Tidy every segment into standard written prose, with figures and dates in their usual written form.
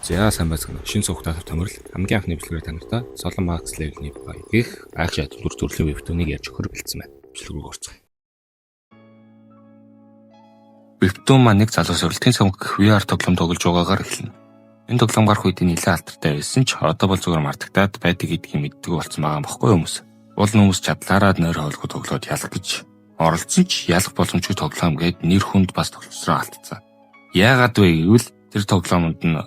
За сайн байцгаана. Шинэ цогтаах томрол хамгийн анхны бичлэгээр танартаа Solon Max level-ний багийг айх шатвар төрлийн вебтүүнийг ярьж өгөхөр бэлдсэн байна. Бичлэг рүү орцгоё. Вебтүүн маань нэг залуус урилтын сонгох VR тоглоом тоглож байгаагаар эхэлнэ. Энэ тоглоом гарах үед нэлээд алдартай байсан ч одоо бол зүгээр мартагдаад байдаг гэдгийг мэддэг болсон байгаа байхгүй хүмүүс. Уул хүмүүс чадлаараа нойр хоолгүй тоглоод ялах гэж оролцсон ч ялах боломжгүй тоглоом гээд нэр хүнд бас тоглолцроо алдсан. Яагаад вэ гэвэл тэр тоглоомонд нь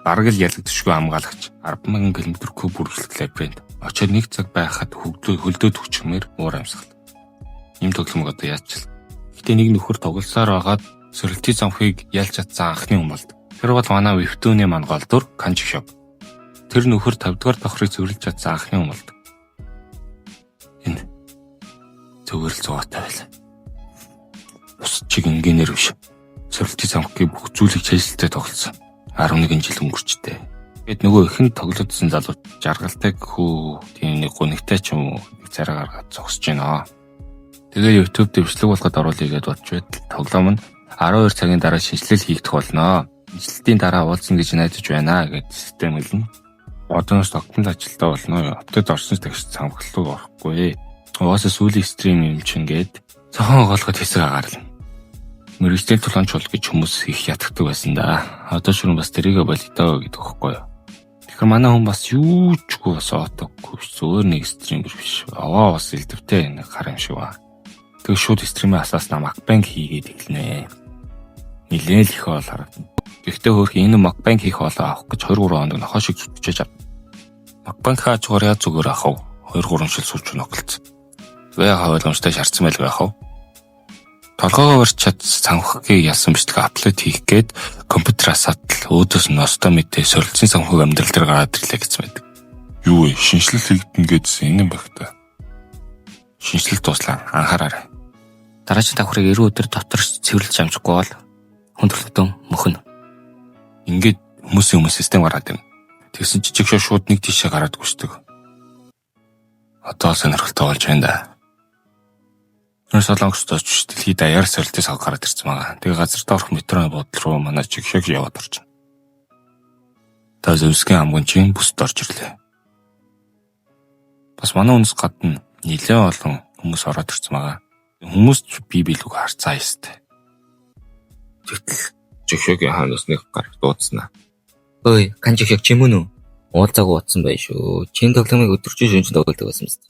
бараг л ялагдчихгүй хамгаалагч 10,000 км/к бүрэлдэхүүн лабиринт. Очоод нэг цаг байхад хөлдөөд хүчмээр уур амьсгал. Ийм тоглоомыг одоо яачлаа. Гэтэ нэг нөхөр тоглолцоор байгаад сорилтын цамхыг ялж чадсан анхны хүн болд. Тэр бол манай вебтүүний маань голдур Kanji Shop. Тэр нөхөр 5 дугаар давхрыг зөвлөж чадсан анхны хүн болд. Энэ зөвөрл зугаатай байлаа. Ус чиг инженеэр биш. Сорилтын цамхгийн бүх зүйлийг чэйсэлтэй тоглосон. 11 жил өнгөрчтэй. Гэт нөгөө ихэнд тоглодсон залуу жаргалтай хүү тийм нэг гунигтай ч юм уу нэг царай гаргаад зогсож байна. Тэгээ YouTube дээр бичлэг болгоод оруулъя гэдээ бодж байтал тоглоом нь 12 цагийн дараа шинжилэл хийгдэх болно. Шинжилтийн дараа уулзна гэж найдаж байна гэдэг систем хэлнэ. Одооноос тогтмол ажилдаа болно. Апдейт орсон тэгш цамхлуу орохгүй. Угаасаа сүүлийн стрим юм чинь гээд цохон оголоход хэсэг агаарна. Мэргэжлийн тулгаанч бол гэж хүмүүс их ятгдаг байсан да. Одоо шүрэн бас тэрийгэ болидоо гэдэг хэвхэв юу. Тэгэхээр манай хүн бас юу ч үгүй бас отоггүй зөөр нэг стример биш. Аваа бас элдвтэй нэг хар юм шиг ба. Тэг шууд стримээ асааснаа макбанк хийгээд эхэлнэ. Нилээл их бол харагдана. Гэхдээ хөөх энэ макбанк хийх болоо авах гэж 23 хонд нохоо шиг зүтгэж ав. Макбанк хаач уурья зүгээр ахав. 2-3 шил сууч нөглөц. Вэ хавааламжтай шаардсан байлгүй ахав. Толгоогоор чад цанхгийг ялсан бичлэг апплод хийх гээд компьютераас сатал өөдөөс нь носто мэдээ сорилтын цанхыг амьдрал дээр гараад ирлээ гэсэн байдаг. Юу вэ? Шинжилэл хийгдэн гэдсэн энэ юм байх та. Шинжилэл дуслаа. Анхаараарай. Дараагийн давхрыг 90 өдөр дотор цэвэрлэж амжихгүй бол хүндрэлтэн мөхнө. Ингээд хүмүүсийн систем гараад ирнэ. Тэгсэн жижиг шууд нэг тийшээ гараад гүшдэг. Одоо сонирхолтой болж байна да. Солонгосточ дэлхийд даяар сорилтын цаг гараад ирсэн байгаа. Тэгээ газар доорх метроны буудлын руу манай чигшэг яваад орчихно. Та зөвсгийн амгончийн бүсд орж ирлээ. Бас манай хүнс гадна нэлээд олон хүмүүс ороод ирсэн байгаа. Хүмүүс бие биелүүг харцаа ёстой. Тэгтэл чигшэгийн хаанаас нэг гар дуудснаа. Ой, Kanji Shop ч юм уу? Уулзаагүй утсан байх шүү. Чин тоглоомыг өдөржин шөнөж тоглодог байсан мэт.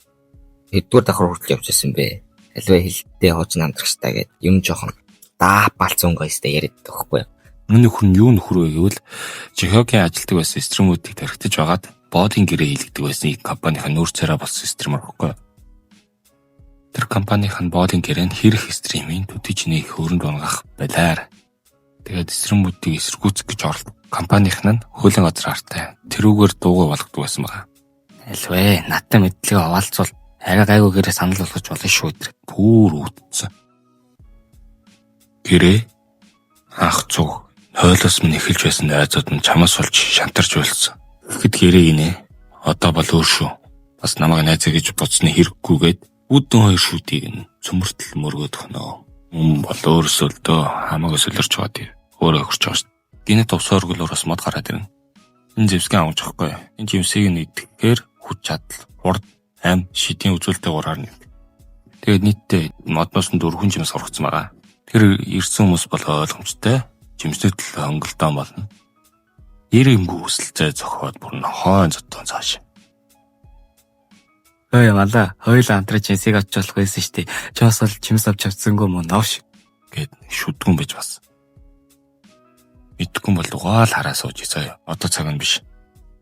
Хэддүгээр давхар хүртэл явж байсан бэ? Альва хилтэй хоож намдрагчтай гэд юм жоохон даапалцсан гоёстой яриад тахгүй. Миний хүн юу нөхөр вэ гэвэл Жихогийн ажилтдаг байсан стримүүдийг тархитаж байгаад боодын гэрээ хийлгдэг байсан компанийн нүүр царай болсон стример байхгүй. Тэр компанийн боодын гэрээ нь хэрэг стримийн төдийчний хөрөнд унгах байлаар. Тэгээд стримүүдийг эсэргүүцэх гэж оролт. Компанийн нь хуулийн газар хартай. Тэрүүгээр дуугаа болгодог байсан байна. Альва надтай мэдлэг оваалцвал арай гайгүйгээрээ санал болгож болно шүү дээ. Пүүр үүдсэн. Гэрээ анх цуг хойлоос минь эхэлж байсан найзууд нь чамаас олж шантарч байлсан. Тэгэхэд гэрээ гинэ. Одоо бол өөр шүү. Бас намайг найзаа гэж бодсны хэрэггүйгээд үүдэн хоёр шүүдийг нь цөмөртөл мөргөөд хөнөө. Бол өөрөөсөө л дөө хамаагүй солирч байгаа тийм. Өөрөө хөрч байгаа шүү. Гинэ товсоор гөлөөрөөс мод гараад ирнэ. Энэ зэвсгийн амж واخгүй. Энэ жимсийг нэгтгэхээр хүч чадал, урд ам шидийн үзүүлэлтээ гураар нэг. Тэгээд нийтдээ модноос нь 4 жимс сургацсан байгаа. Тэр ирсэн хүмүүс бол ойлгомжтой. Жимсэд л хөнгөлтөн болно. Ирэмгүй хүсэлцээ зохиод бүр нохойн зодон цааш. Ой мала, хоёулаа хамтран жимсийг авч болох байсан штий. Чоос бол жимс авч авцсангүй мөн новш гэд шүдгүн байж бас. Мэдгүй бол угаал хараа сууж заяа. Одоо цаг нь биш.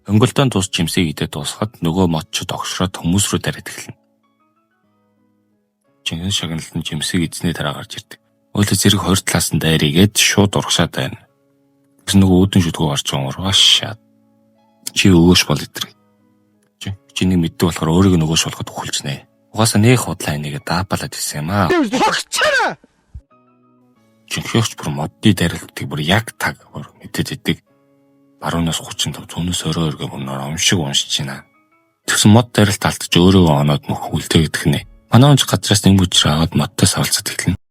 Хөнгөлтön тус жимсийг идээд дуусахад нөгөө модчод огшроод хүмүүс рүү дараад эхэлнэ. Чингэн шагналт нь жимсийг эзнээ дараа гарч ирдэг. Өөлө зэрэг 20 талаас нь дайрыгээд шууд урагшаад байна. Тэгс нөгөө үүдэн шүдгөө гарч байгаа ургаашаа. Чи өвөөш бол итэр. Чиний мэддэг болохоор өөрийг нөгөөш болгоход хүлжнэ. Угаасаа нэг худлаа энийгээ даапалаад ирсэн юм аа. Хогчаараа. Чинхэгч бүр модны дарилтыг бүр яг таг мэдээд идэг. Баруунаас 35 зүүнээс 22 гэх мөр өмшиг уншиж байна. Тэгсэн мод дарилт алдаж өөрөөгөө оноод нөх үлдээ гэдэг нэ. Манай унж газраас нэг бүжрээ аваад модтой савлцад эхэлнэ.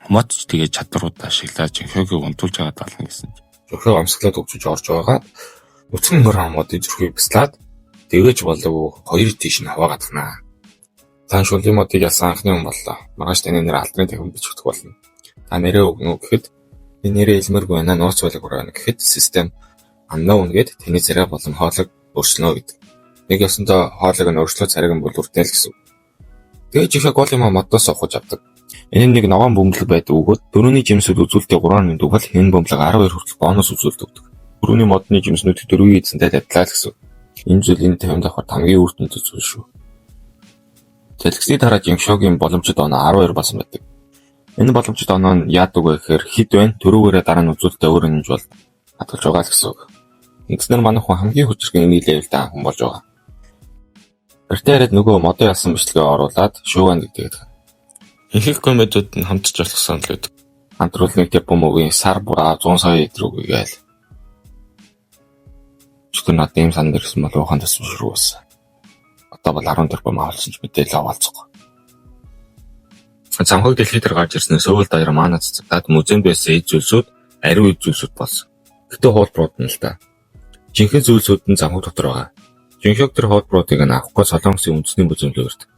Мод ч тэгээ чадваруудаа ашиглаж жинхэнэгийг унтуулж байгаа даална гэсэн. Жинхэнэ амсгалаад өгч орж байгаа. Нүцгэн мөр хамууд зүрхийг бяцлаад тэгэж болов хоёр тийш нь хаваагаад гнаа. Та шүлийн модыг ялсан анхны хүн боллоо. Маргааш таны нэр алдрын тавин бичигдэх болно. Та нэрээ өгнө үү гэхэд энэ нэрээ илмэргүй байна, нууц байлаг өрөөнө гэхэд систем unknown гэд таны царай болон хоолойг өөрчлөнө гэдэг. Нэг ясандаа хоолойг нь өөрчлөө царайг нь бүлгүртэл гэсэн. Тэгээд жишээ гол юм модоос авах авдаг. Энэ нэг ногоон бөмбөлөг байдаг өгөөд дөрөвний жимсүүд үзүүлэлтээ 3 дугал энэ бөмбөлөг 12 хүртэл бонус үзүүлэлт өгдөг. Дөрөвний модны жимснүүд 4-ийн эзэнтэй адилаа л гэсэн. Энэ зүйл энэ 50 давхар хамгийн үр дүнтэй зүйл шүү. Тэлгсний дараа жинхшогийн боломжит оноо 12 болсон байдаг. Энэ боломжит оноо нь яадаг вэ гэхээр хэд байна? Төрөөгөөрөө дараа нь үзүүлэлтээ өөр нэмж бол хадгалж байгаа л гэсэн үг. Ингэснээр манай хүн хамгийн хүчрхэг энийг левелтэй хүн болж байгаа. Тэртээрэд нөгөө модын ялсан бичлэгээ оруулаад шууган гэдэг. Ихэнх комедиуд нь хамтарч болгосон л байдаг. Хамтруулныг Японогийн сар бураа 100 сая эдрүүг гээл. Чүтэн над ийм сан дэрсэн бол ухаан тасвар ширүү болсон. Одоо бол 10 тэрбум авалсан ч мэдээлэл авалцахгүй. Цамхаг дэлхий дээр гарч ирсэн Сөүл даяар манай цацагдаад музейн байсан эд зүйлсүүд ариун эд зүйлсүүд болсон. Гэтэ хуулбарууд нь л та. Жинхэнэ зүйлсүүд нь замхаг дотор байгаа. Жинхэнэ тэр хуулбаруудыг нь авахгүй Солонгосын үндэсний музейм рүү ирдэг.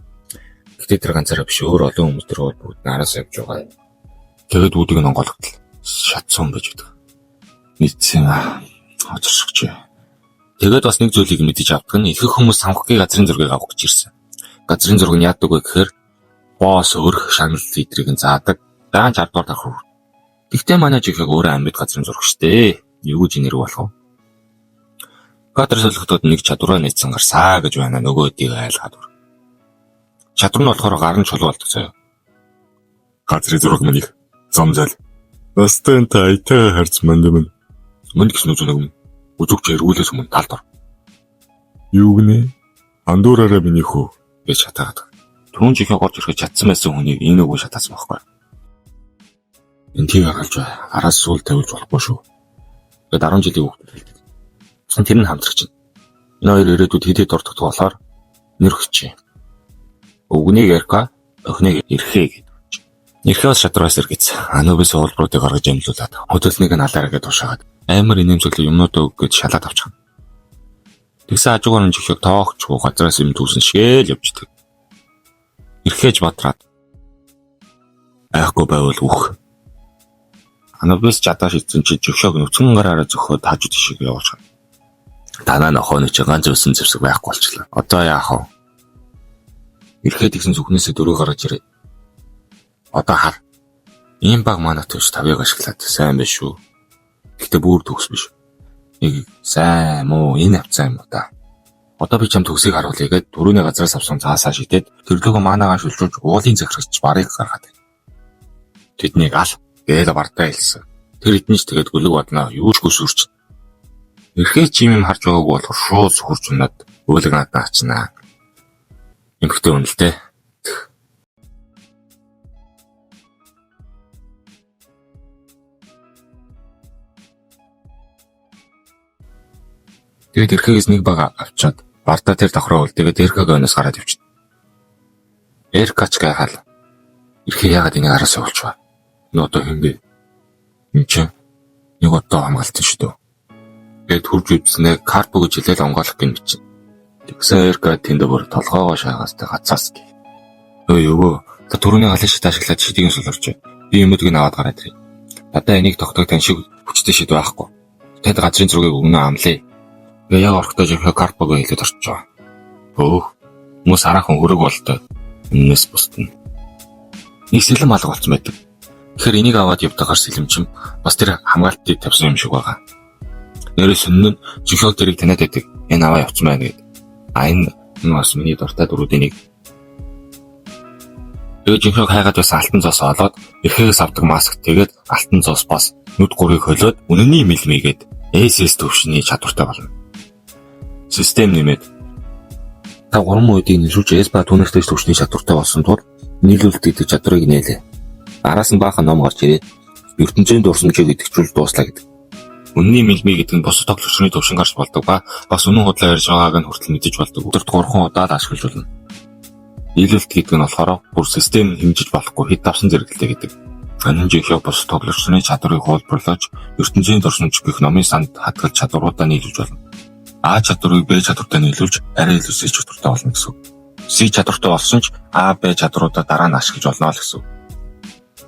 Гэтэ тэр ганцаараа биш өөр олон хүмүүс тэр хуулбарууд нараас явж байгаа. Тэгэд үүдийг нь онгойлготол шатсан байж байдаг. Нийцсэн очиршгч. Тэгээд бас нэг зүйлийг мэдэж авдаг нь ихэнх хүмүүс самхагийн газрын зургийг авах гэж ирсэн. Газрын зураг нь яадаг вэ гэхээр боос өрх шагнал литрийг нь заадаг. Даан 60 дугаар давхар. Гэхдээ манай жихэг өөрөө амьд газрын зураг штэ. Юу гэж нэр болох вэ? Кадр солихтод нэг чадвараа нээсэн гарсаа гэж байна нөгөөдийг айлгаад. Чадвар нь болохоор гарын чулуу болдог заяа. Газрын зураг мань их замзал. Настан тайтай харц мандам. Мань гэсэн үг нэг үзүүч эргүүлээс өмнө талд ор. Юу гинэ? Андуураараа миний хөө гэж шатаагаад. Түүн жихээ горж ирэхэд чадсан байсан хүнийг энэ үгүй шатаасан байхгүй. Энэ тийг харгалж араас суул тавьж болохгүй шүү. Тэгээд 10 жилийн хүүхэд. Тэр нь хамтрагч. Энэ хоёр ирээдүйд хэдэд ордогдох болохоор нэр өгчээ. Өгнийг ярка, өхнийг эрхээ гэдэг. Эрхээс шатраас эргэц. Анубис уулбруудыг гаргаж амлуулад хөдөлснийг нь алаараа гэж тушаагаад амар инээмсэглэл юмнуудаа өгөх гэж шалаад авчихна. Тэгсэн хажуугаар нь жихийг тоогчгүй газраас юм түүсэн шгээл явждаг. Эрхээж батраад айхгүй байвал үх. Анубис чадаш эзэн чи жишээг нүцгэн гараараа зөхөөд хажууд шиг явуулчихна. Танаа нохооны чи ганц өсөн зэвсэг байхгүй болчихлоо. Одоо яах вэ? Эрхээд ихсэн зүгнээсээ дөрөв гаргаж ирээ. Одоо хар. Ийм баг манаа төш тавыг ашиглаад сайн биш шүү. Гэхдээ бүр төгс биш. Нэг сайн муу энэ авцаа юм уу та. Одоо би чам төгсийг харуулъя гэд дөрөвний газраас авсан цаасаа шидэд төрлөөгөө манаагаа шүлжүүлж уулын захирагч барыг гаргаад. Тэднийг ал гээл бартаа хэлсэн. Тэр эднийч тэгээд гүлэг баднаа юу ч гүсүрч. Эрхээ чим юм харж байгаагүй болохоор шууд сүхүрч унаад уулыг надад ачнаа. Эмхтэй үнэлтэй. Тэгээд эрхээс нэг баг авчаад бардаа тэр давхраа үл тэгээд эрхэг өнөөс гараад явчихна. Эркачгаа хал. Эрхээ яагаад энийг араас явуулчихваа? Энэ одоо хинбэ? Энд чинь нэг одоо хамгаалтын шүү дээ. Тэгээд хурж үзнэ карпо гэж хэлэл онгойлох гин бичнэ. Тэгсэн эрка тэнд бүр толгоогоо шаагаастай гацаас гээ. Өө та түрүүний галын шит ашиглаад шидийг суларч. Би юмдыг аваад гараад ирээ. Надаа энийг тогтоог тань шиг хүчтэй шид байхгүй. Танд газрын зургийг өгнө амлаа. Тэгээ яг орохдоо жихээ карпого хэлээд орчих жоо. Хүмүүс хараахан хөрөг болтой. Энэс бусдна. Нэг сэлэм алга болсон байдаг. Тэгэхээр энийг аваад явдагаар сэлэмчим бас тэр хамгаалтыг тавьсан юм шиг байгаа. Нэрээ сүнэн жихээ тэрийг танаад байдаг. Энэ аваа явцсан байна гэдэг. Энэ бас миний дуртай дөрүүдийн нэг. Тэгээд жихээ хайгаад байсан алтан зоос олоод эрхээс авдаг маск тэгээд алтан зоос бас нүд гурыг хөлөөд үнэний мэлмигээд SS төвшний чадвартай болно. Систем нэмээд та 3 үеийн нэлүүлж S-ба түүнэртэй төвшний чадвартай болсон тул нийлүүлэлт гэдэг чадварыг нээлээ. Араас нь баахан ном гарч ирээд ертөнцийн дурсамжийг идэвхжүүл дууслаа гэдэг. Үнний мэлми гэдэг нь бусад тоглогчны төвшин гарч болдог ба бас үнэн худлаа ярьж байгааг нь хүртэл мэдэж болдог. Өдөрт 3 удаа л ашиглаж болно. Нийлүүлэлт гэдэг нь болохоор бүр систем хэмжиж болохгүй хэд давсан зэрэгэлтэй гэдэг. Анин жихээ бос тоглогчны чадварыг хуулбарлаж ертөнцийн дурсамж гэх номын санд хадгалж чадваруудаа нийлүүлж болно. А чадварыг Б чадвартай нийлүүлж арай илүү С чадвартай болно гэсэн үг. С чадвартай болсон ч А, Б чадваруудаа дараа нь ашиглаж болно л гэсэн үг.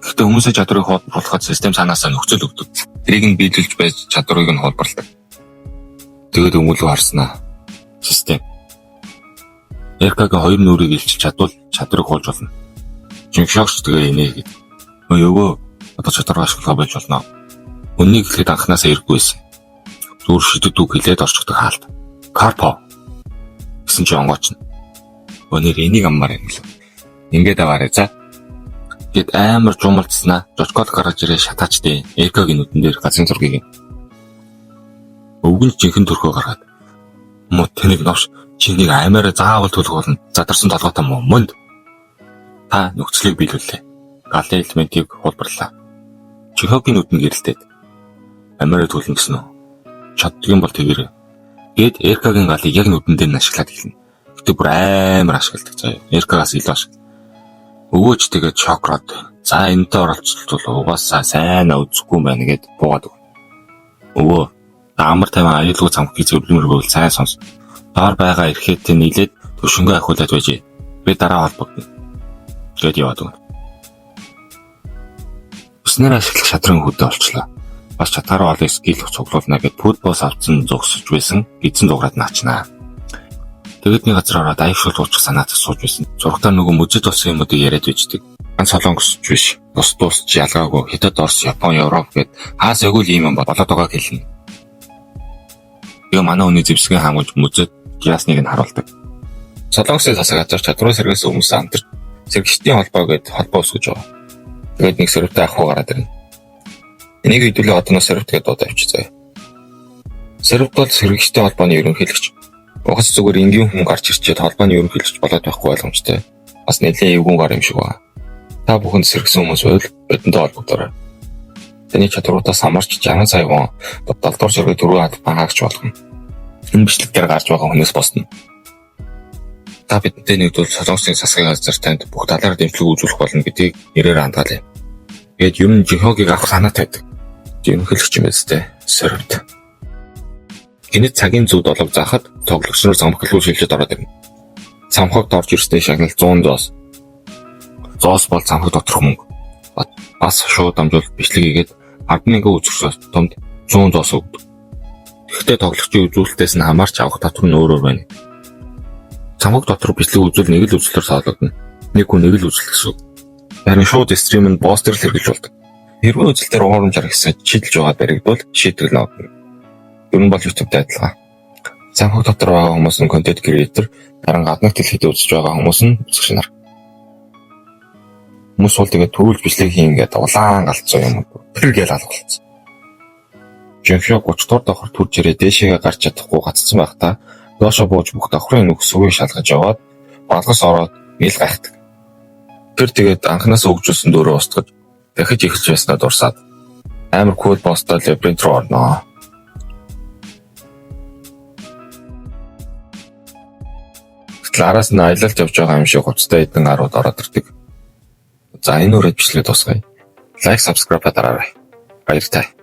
Гэхдээ хүмүүсийн чадварыг хуулбарлахад систем цаанаасаа нөхцөл өгдөг. Тэрийг нь биелүүлж байж чадварыг нь хуулбарладаг. Тэгээд өмгөлөө харснаа. Систем. РК-гийн 2 нүрийг илчилж чадвал чадварыг хуулж болно. Жинхэнэ тэгээ инээ гэдэг. Өөөө одоо чадвар ашиглах байж болно. Үннийг хэлэхэд анханасаа иргүйсэн. Зүгээр шидэд үг хэлээд орчдог хаалт. Карпо гэсэн чи онгооч нь. Өнөр энийг аммаар юм лээ. Ингээд аваарай за. Гэт амар жумалцснаа жожгол гараж ирээ шатаачдээ РК-гийн нүдэн дээр газрын зургийг өвгөн жинхэнэ төрхөө гаргаад муу тэнийг новш чинийг аймаараа заавал төлөх болно. Задарсан толгойтой мөнд та нөхцөлийг биелүүллээ. Галын элементийг хуулбарлаа. Чихогийн нүдэн гэрэлтээд аймаараа төлнө гэсэн үү? Чаддгийн бол тэгэр. Гэт РК-гийн галыг яг нүдэн дээр нь ашиглаад эхэлнэ. Гэтэ бүр амар ашигладаг заяа. РК-гаас илүү ашиг. Өвөөч тэгээд шокроод за энэтэй оролцолтвол угаасаа сайн үзэхгүй юм байна гэд буугаад өг. Өвөө амар тайван аюулгүй цамхгийг зөвлөмөргөөл сайн сонс. Доор байгаа эрхээтэй нийлээд төшөнгөө ахиулаад байж. Би дараа холбогдно. Гэт яваад өг. Өснөр ашиглах шатрын хөдөө олчлоо. Бас чатаараа олон скил цуглуулна гэд футболс авцсан зогсож байсан эзэн дуграад наачнаа. Тэгээд нэг газар ороод аяшуул уучих санаад сууж байсан. Зургатаар нөгөө мөдөд болсон юмудыг яриад байждаг. Ганц солонгосч биш. Бус дуусч ялгаагүй Хятад, Орос, Япон, Европ гэд хаас өгөөл юм болоод байгааг хэлнэ. Тэгээ манай хүний зэвсгийн хангаж мөдөд яасныг нь харуулдаг. Солонгосын засаг газар чадвар сэргээс хүмүүс амтэр сэргэгчдийн холбоо гэд холбоо өсгөж байгаа. Тэгээд нэг сөрөвтэй ах уу гараад ирнэ. Энийг хэдүүлээ одоноос сөрөвт гэдээ дуудаа авчизаа. Сөрөвт бол сэргэгчдийн холбооны ерөнхийлөгч. Угаас зүгээр энгийн хүн гарч ирчээд холбооны ерөнхийлөгч болоод байхгүй ойлгомжтой. Бас нэлээд эвгүн гар юм шиг байна. Та бүхэнд сэргсэн хүмүүс байвал бидэнтэй холбогдорой. Таны чадваруудаас хамаарч 60 сая вон далдуур сэргээ дөрөв албан хаагч болгоно. Энэ бичлэгээр гарч байгаа хүнээс босно. Та бидэнтэй нэгдвэл солонгосын засгийн газар танд бүх талаар дэмжлэг үзүүлэх болно гэдгийг нэрээр хандгаалъя. Гээд юм жихогийг авах санаатай байдаг. Ерөнхийлөгч юм эстэй сөрөвт. Гинэт цагийн зүуд олог заахад тоглогч нар замхлгүй шилжиж ороод ирнэ. Замхагт орж ирсний шагнал 100 зоос. Зоос бол замхаг доторх мөнгө. Бас шууд дамжуулалт бичлэг хийгээд ардныг үзүүлэх томд 100 зоос өгдөг. Гэхдээ тоглогчийн үзүүлэлтээс нь хамаарч авах татвар нь өөр байна. Замхаг дотор бичлэг үзүүл нэг л үзүүлэлтээр саалгадна. Нэг хүн нэг л үзүүлэх гэсэн. Харин шууд стрим нь постэр л хэрэгжүүлж болдог. Хэрвээ үзэлтээр уурамжаар хэсэж шийдэлж байгаа баригдвал шийдэл авна. Ер нь бол YouTube-д адилхан. Замхаг дотор байгаа хүмүүс нь контент креатор, харин гаднах дэлхийд үзэж байгаа хүмүүс нь үзэгч нар. Хүмүүс бол тэгээд төрүүлж бичлэг хийн гэдэг улаан галцсан юм. Тэргээл алгалцсан. Жинхэнэ 30 дугаар давхар төрж ирээ дээшээгээ гарч чадахгүй гацсан байхдаа доошо бууж бүх давхрын нүх сүгийг шалгаж яваад балгас ороод ил гайхдаг. Тэр тэгээд анханаас өгжүүлсэн дөрөө устгаж дахиж эхэлж байснаа дурсаад амар кул бостой лабиринт руу орноо. Араас нь аялалд явж байгаа юм шиг хувцастай эдэн гарууд ороод ирдэг. За энэ үрээд бичлэг дуусгая. Лайк, subscribe дараарай. Баяртай.